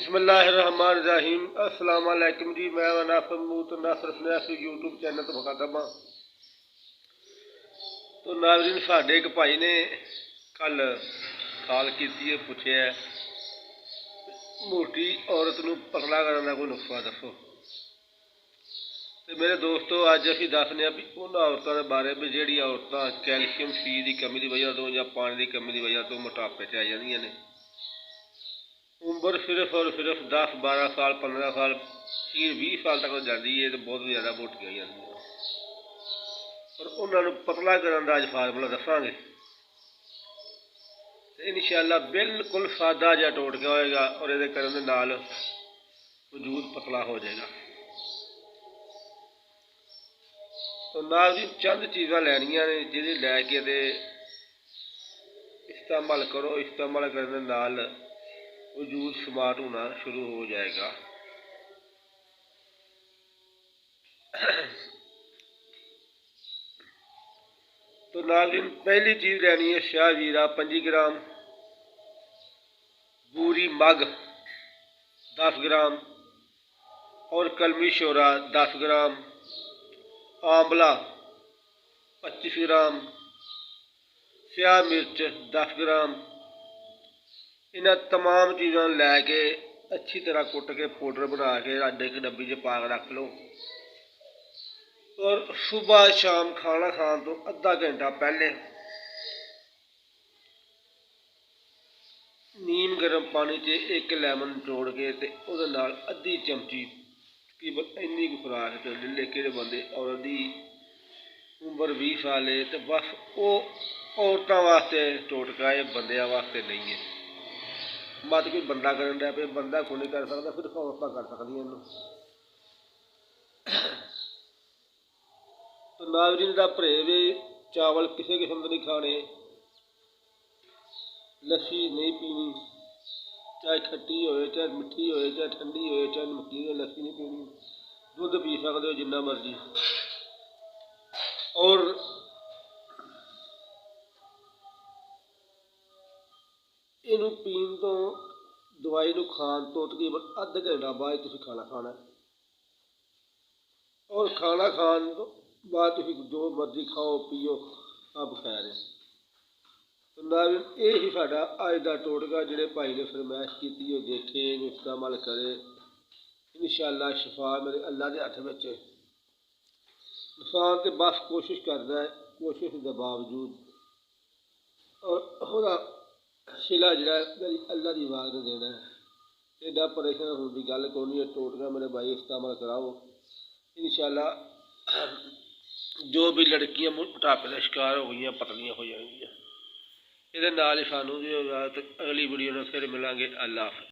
बिस्मिल्लाहिर्रहमानिर्रहीम। अस्सलाम वालेकुम जी। मैं नासिर मूत नासिर स्नैक्स यूट्यूब चैनल तो मुखातबा। तो नाज़रीन, साडे एक भाई ने कल कॉल की पूछे है मोटी औरत नूं पतला करने का कोई नुस्खा दसो। तो मेरे दोस्तों, अज असीं दसने भी उन्होंने औरतों के बारे में जिहड़ियां औरतां कैल्शियम सी की कमी की वजह तो या पानी की कमी की वजह तो मोटापे च आ जांदियां ने। उम्र सिर्फ और सिर्फ 10 12 साल 15 साल 20 साल तक जाती है तो बहुत ज़्यादा मोटियां जाती पर उन्होंने पतला करने का अज फार्मूला दसांगे। इंशाअल्लाह बिल्कुल सादा जिहा टोटका होएगा और ये करने नाल वजूद पतला हो जाएगा। तो नाल जी चंद चीज़ां लैनियां ने जिहदे लैके ते इस्तेमाल करो। इस्तेमाल करने नाल वजूद स्मार्ट होना शुरू हो जाएगा। तो नाज़रीन, पहली चीज़ लेनी है शाह जीरा 25 ग्राम, बूरी मग 10 ग्राम और कलमी शोरा 10 ग्राम, आंवला 25 ग्राम, स्याह मिर्च 10 ग्राम। इन्ह तमाम चीज़ों लैके अच्छी तरह कुट के पाउडर बना के एक डब्बी च पा के रख लो और सुबह शाम खाना खाने तो अद्धा घंटा पहले नीम गर्म पानी च एक लैमन निचोड़ के ते उहदे नाल अद्धी चमची तकरीबन इन्नी की खुराक लेके बंदे औरत की उम्र 20 साल है तो बस वो औरतों वास्ते टोटका है, बंदियां वास्ते नहीं है। मत कोई बंदा करन लग पे, बंदा कोई नहीं कर सकता, सिर्फ औरतां कर सकदियां। तो नाज़रीन दा परहेज चावल किसी किस्म के नहीं खाने, लस्सी नहीं पीनी, चाहे खट्टी हो चाहे मिठी हो चाहे ठंडी हो चाहे नमकीन हो, लस्सी नहीं पीनी। दुध पी सकते हो जिन्ना मर्जी। और इनू पीन तो दवाई नू खान तो तकरीबन अद्ध घंटा बाद तुसीं खाना खाना है और खाना खान तो बाद तुसीं जो मर्जी खाओ पियो, अब खैर है। तो नाज़रीन ये ही साडा अज का टोटका जिहड़े भाई ने फरमाइश की देखे इस्तेमाल करे। इंशाअल्लाह शिफा मेरे अल्लाह के हथ में। इंसान तो बस कोशिश करता है, कोशिश के बावजूद और सिला जरा मेरी अल्लाह की आवाज़ ने देना है। एडा परेशान होने की गल कोई नहीं है। टोटका मेरे भाई इस्तेमाल कराओ, इंशाअल्लाह जो भी लड़कियां मोटापे का शिकार हो गई पतलियां हो जाएंगी। ये सानू अगली वीडियो में फिर मिलेंगे। अल्लाह हाफ़िज़।